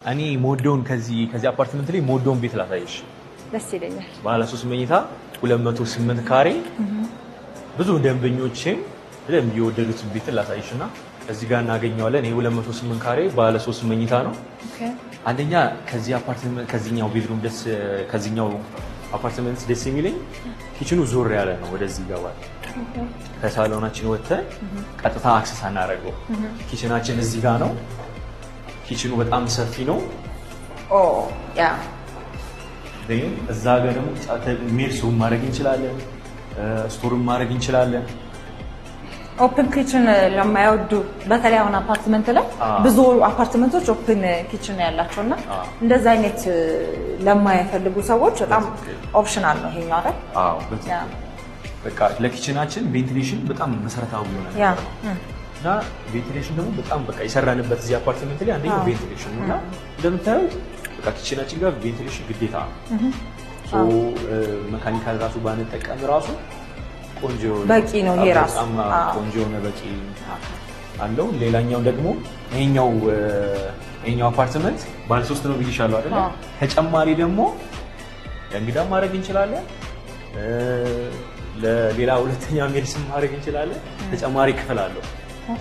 እኔ ሞዶን ከዚህ አፓርትመንት ላይ ሞዶን ቤት ላሳይሽ። ደስ ይለኛል። ባለ 3 መኝታ 208 ካሬ ብዙ ደንበኞችም በደንብ የወደዱት ቤት ላሳይሽና እዚህ ጋር እናገኘዋለን። ይሄ 208 ካሬ ባለ 3 መኝታ ነው። አንደኛ ከዚህኛው ቤድሩም ከዚህኛው አፓርትመንት ደስ የሚለኝ ኪችኑ ዞር ያለ ነው። ወደዚህ ይገባል። ከሳሎናችን ወጥተን ቀጥታ አክሰስ አናደርገው። ኪችናችን እዚህ ጋር ነው። ኪችኑ በጣም ሰፊ ነው። ያ እዛ ጋር ደግሞ ሜርሱም ማድረግ እንችላለን፣ ስቶርም ማድረግ እንችላለን። ኦፕን ኪችን ለማይወዱ በተለይ አሁን አፓርትመንት ላይ ብዙ አፓርትመንቶች ኦፕን ኪችን ያላቸውና እንደዛ አይነት ለማይፈልጉ ሰዎች በጣም ኦፕሽናል ነው ይሄኛው አይደል? አዎ በቃ ለኪችናችን ቬንቲሌሽን በጣም መሰረታዊ ነው እና ቬንቲሌሽን ደግሞ በጣም በቃ የሰራንበት እዚህ አፓርትመንት ላይ አንደኛው ቬንቲሌሽን ነው እና እንደምታዩት በቃ ኪችናችን ጋር ቬንቲሌሽን ግዴታ ነው። መካኒካል ራሱ ባንጠቀም ራሱ ቆንጆ በቂ ነው። ይሄ ራሱ ቆንጆ ነው፣ በቂ አለው። ሌላኛው ደግሞ ይሄኛው አፓርትመንት ባለ 3 ነው ብዬሻለሁ አይደል? ተጨማሪ ደግሞ እንግዳ ማድረግ እንችላለን፣ ለሌላ ሁለተኛ ሜዲሲን ማድረግ እንችላለን። ተጨማሪ ክፍል አለው።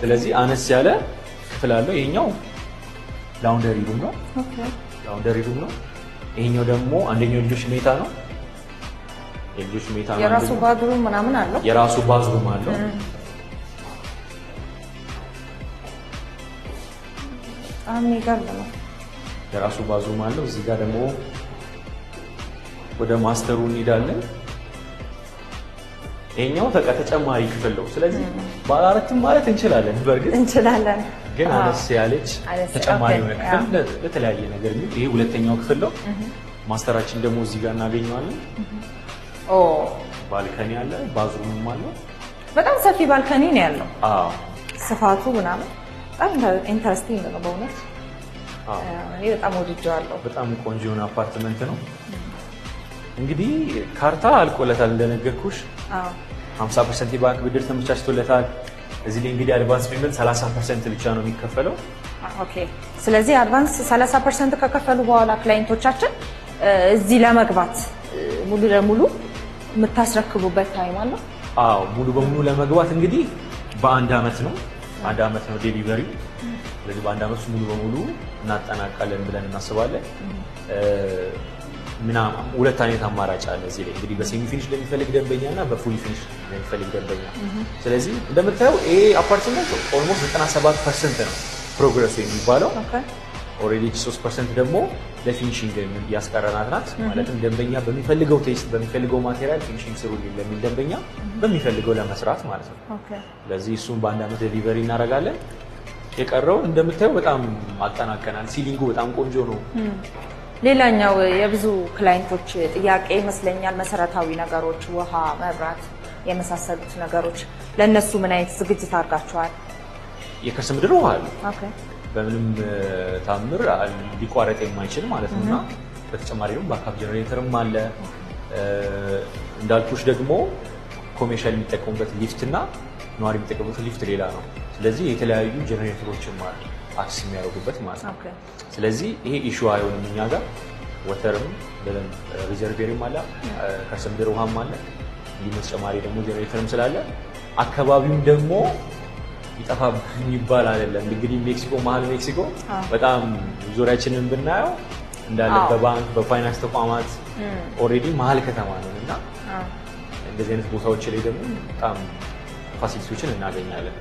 ስለዚህ አነስ ያለ ክፍል አለው። ይሄኛው ላውንደሪ ሩም ነው። ላውንደሪ ሩም ነው። ይሄኛው ደግሞ አንደኛው ልጆች ሜታ ነው። የልጆች ሜታ ነው። የራሱ ባዝሩም ምናምን አለው። የራሱ ባዝሩም አለው። የሚገርም ነው። የራሱ ባዝሩም አለው። እዚህ ጋር ደግሞ ወደ ማስተሩ እንሄዳለን። ይሄኛው ተጨማሪ ክፍል ነው። ስለዚህ ባለ 4 ማለት እንችላለን፣ በእርግጥ እንችላለን፣ ግን አነስ ያለች ተጨማሪ ክፍል ለተለያየ ነገር ነው። ይሄ ሁለተኛው ክፍል ነው። ማስተራችን ደግሞ እዚህ ጋር እናገኘዋለን። ባልከኒ አለ፣ ባዝሩምም አለ። በጣም ሰፊ ባልከኒ ነው ያለው። ስፋቱ ምናምን በጣም ኢንተረስቲንግ ነው በእውነት። እኔ በጣም ወድጄዋለሁ። በጣም ቆንጆ የሆነ አፓርትመንት ነው። እንግዲህ ካርታ አልቆለታል እንደነገርኩሽ። 50% የባንክ ብድር ተመቻችቶለታል። እዚህ ላይ እንግዲህ አድቫንስ ፔመንት 30% ብቻ ነው የሚከፈለው። ኦኬ። ስለዚህ አድቫንስ 30% ከከፈሉ በኋላ ክላይንቶቻችን እዚህ ለመግባት ሙሉ ለሙሉ የምታስረክቡበት ታይም አለ? አዎ፣ ሙሉ በሙሉ ለመግባት እንግዲህ በአንድ አመት ነው ዴሊቨሪ። ስለዚህ በአንድ አመት ሙሉ በሙሉ እናጠናቃለን ብለን እናስባለን። ሁለት አይነት አማራጭ አለ እዚህ ላይ እንግዲህ በሴሚ ፊኒሽ ለሚፈልግ ደንበኛ እና በፉል ፊኒሽ ለሚፈልግ ደንበኛ። ስለዚህ እንደምታየው ይሄ አፓርትመንት ኦልሞስት 97% ነው ፕሮግረሱ የሚባለው። ኦልሬዲ 3% ደግሞ ለፊኒሺንግ ያስቀረናት ናት። ማለትም ደንበኛ በሚፈልገው ቴስት በሚፈልገው ማቴሪያል ፊኒሺንግ ስሩ ለሚል ደንበኛ በሚፈልገው ለመስራት ማለት ነው። ስለዚህ እሱን በአንድ አመት ዴሊቨሪ እናደርጋለን። የቀረውን እንደምታየው በጣም አጠናቀናል። ሲሊንጉ በጣም ቆንጆ ነው። ሌላኛው የብዙ ክላይንቶች ጥያቄ ይመስለኛል መሰረታዊ ነገሮች፣ ውሃ፣ መብራት የመሳሰሉት ነገሮች ለነሱ ምን አይነት ዝግጅት አድርጋችኋል? የከርሰ ምድር ውሃ አለ። በምንም ታምር ሊቋረጥ የማይችል ማለት ነውና በተጨማሪ ደግሞ ባካፕ ጀነሬተርም አለ። እንዳልኩሽ ደግሞ ኮሜርሻል የሚጠቀሙበት ሊፍት እና ነዋሪ የሚጠቀሙበት ሊፍት ሌላ ነው። ስለዚህ የተለያዩ ጀነሬተሮችም አሉ አክስ የሚያደርጉበት ማለት ነው። ስለዚህ ይሄ ኢሹ አይሆንም እኛ ጋር። ወተርም በደንብ ሪዘርቬሪም አለ፣ ከርሰ ምድር ውሃም አለ። እንዲህ በተጨማሪ ደግሞ ጀነሬተርም ስላለ አካባቢውም ደግሞ ይጠፋብ የሚባል አይደለም። እንግዲህ ሜክሲኮ መሀል ሜክሲኮ በጣም ዙሪያችንን ብናየው እንዳለ በባንክ በፋይናንስ ተቋማት ኦልሬዲ መሀል ከተማ ነው እና እንደዚህ አይነት ቦታዎች ላይ ደግሞ በጣም ፋሲሊቲዎችን እናገኛለን።